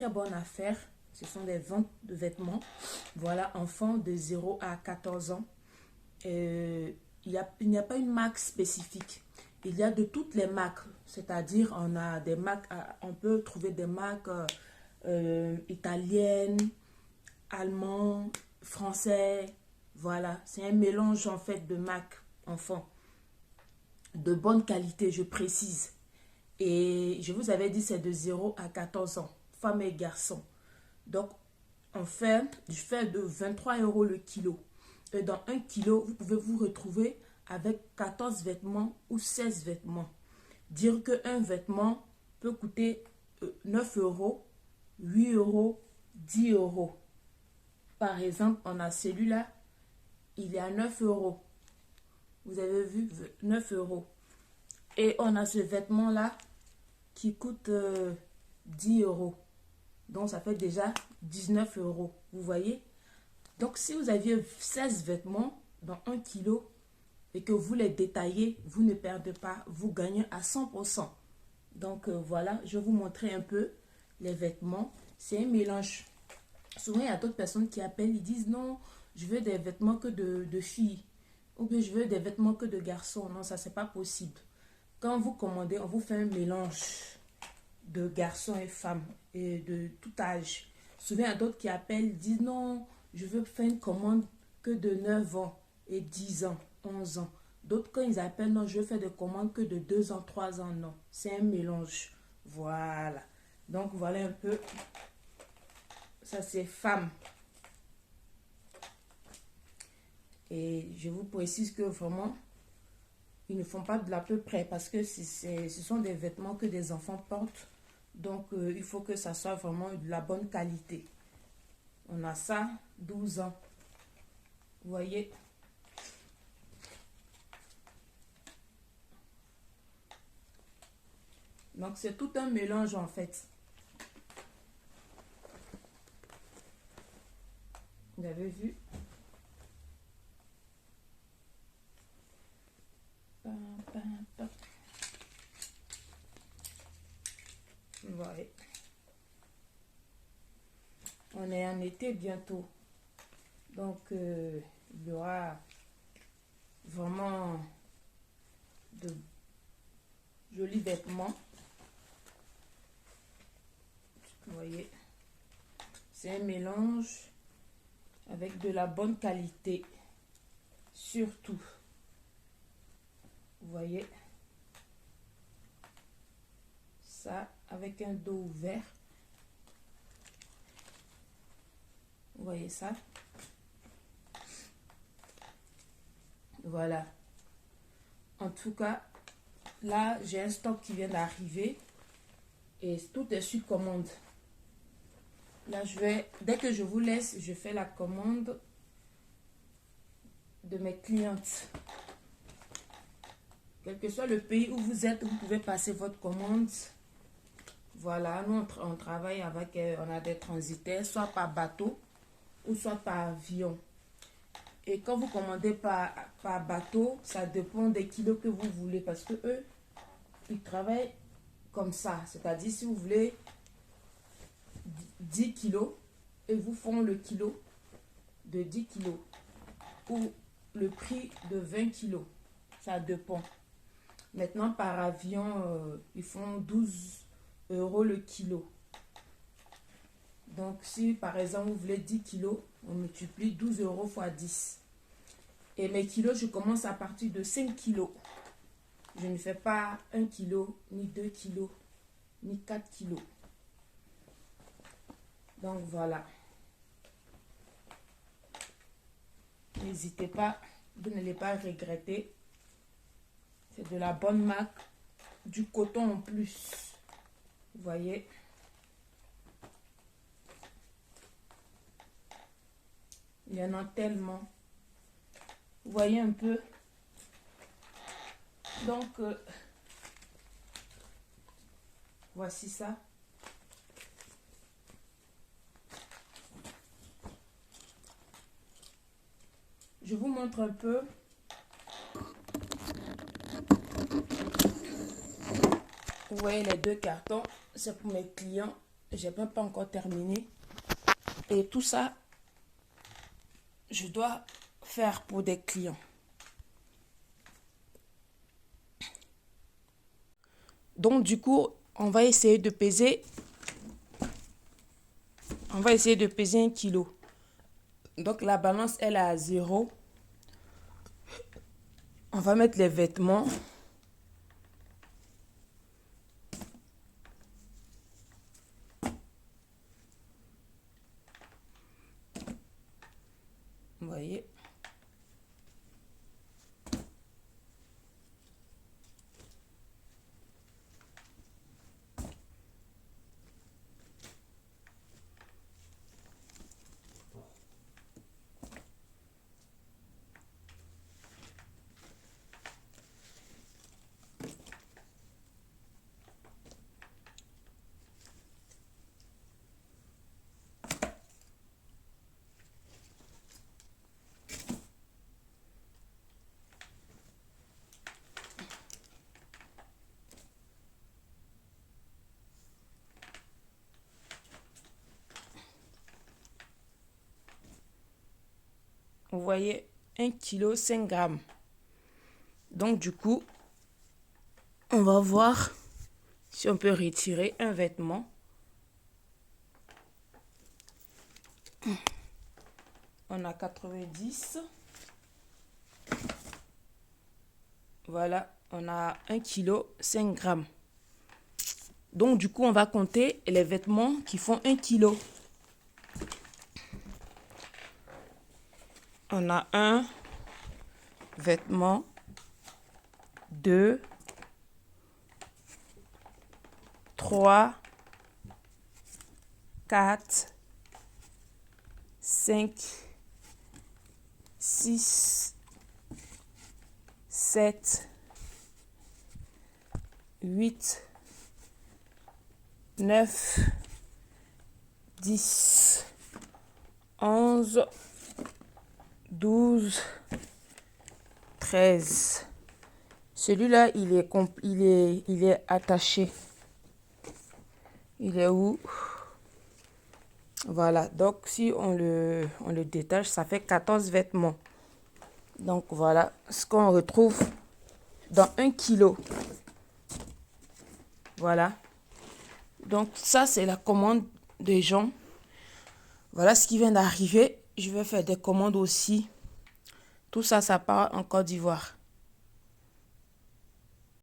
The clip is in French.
très bonne affaire. Ce sont des ventes de vêtements. Voilà, enfants de 0 à 14 ans. Il n'y a pas une marque spécifique. Il y a de toutes les marques. C'est-à-dire, on a des marques, on peut trouver des marques italiennes, allemandes, français. Voilà, c'est un mélange en fait de marques enfants. De bonne qualité, je précise. Et je vous avais dit, c'est de 0 à 14 ans, femmes et garçons. Donc, je fais de 23 euros le kilo. Et dans 1 kilo, vous pouvez vous retrouver avec 14 vêtements ou 16 vêtements. Dire qu'un vêtement peut coûter 9 euros, 8 euros, 10 euros. Par exemple, on a celui-là, il est à 9 euros. Vous avez vu, 9 euros. Et on a ce vêtement-là qui coûte 10 euros. Donc, ça fait déjà 19 euros. Vous voyez? Donc, si vous aviez 16 vêtements dans 1 kilo et que vous les détaillez, vous ne perdez pas. Vous gagnez à 100%. Donc, voilà, je vais vous montrer un peu les vêtements. C'est un mélange. Souvent, il y a d'autres personnes qui appellent, ils disent non, je veux des vêtements que de filles. Ou bien je veux des vêtements que de garçons. Non, ça, c'est pas possible. Quand vous commandez, on vous fait un mélange de garçons et femmes et de tout âge. Souvent, il y a d'autres qui appellent, disent non, je veux faire une commande que de 9 ans et 10 ans, 11 ans. D'autres, quand ils appellent, non, je veux faire des commandes que de 2 ans, 3 ans, non. C'est un mélange. Voilà. Donc, voilà un peu. Ça, c'est femmes. Et je vous précise que vraiment, ils ne font pas de l'à peu près parce que ce sont des vêtements que des enfants portent. Donc, il faut que ça soit vraiment de la bonne qualité. On a ça, 12 ans. Vous voyez? Donc, c'est tout un mélange en fait. Vous avez vu? Ouais. On est en été bientôt. Donc, il y aura vraiment de jolis vêtements. Vous voyez, c'est un mélange avec de la bonne qualité. Surtout. Vous voyez. Ça, avec un dos ouvert. Vous voyez ça? Voilà. En tout cas, là, j'ai un stock qui vient d'arriver. Et tout est sur commande. Là, dès que je vous laisse, je fais la commande de mes clientes. Quel que soit le pays où vous êtes, vous pouvez passer votre commande. Voilà, nous, on travaille avec, on a des transitaires, soit par bateau ou soit par avion. Et quand vous commandez par bateau, ça dépend des kilos que vous voulez. Parce que eux, ils travaillent comme ça. C'est-à-dire, si vous voulez 10 kilos, ils vous font le kilo de 10 kilos. Ou le prix de 20 kilos. Ça dépend. Maintenant, par avion, ils font 12 euros le kilo. Donc, si par exemple, vous voulez 10 kilos, on multiplie 12 euros fois 10. Et mes kilos, je commence à partir de 5 kilos. Je ne fais pas 1 kilo, ni 2 kilos, ni 4 kilos. Donc, voilà. N'hésitez pas, vous n'allez pas regretter. C'est de la bonne marque, du coton en plus. Vous voyez? Il y en a tellement. Vous voyez un peu? Donc, voici ça. Je vous montre un peu. Vous voyez les deux cartons, c'est pour mes clients. J'ai même pas encore terminé. Et tout ça, je dois faire pour des clients. Donc, du coup, on va essayer de peser 1 kilo. Donc, la balance, elle est à 0. On va mettre les vêtements. Vous voyez. Vous voyez, 1 kg 5 grammes. Donc, du coup, on va voir si on peut retirer un vêtement. On a 90. Voilà, on a 1 kg 5 grammes. Donc, du coup, on va compter les vêtements qui font 1 kg. On a 1 vêtement, 2, 3, 4, 5, 6, 7, 8, 9, 10, 11, 12, 13. Celui-là, il est attaché. Il est où? Voilà. Donc, si on le détache, ça fait 14 vêtements. Donc, voilà ce qu'on retrouve dans 1 kg. Voilà. Donc, ça, c'est la commande des gens. Voilà ce qui vient d'arriver. Je vais faire des commandes aussi. Tout ça, ça part en Côte d'Ivoire.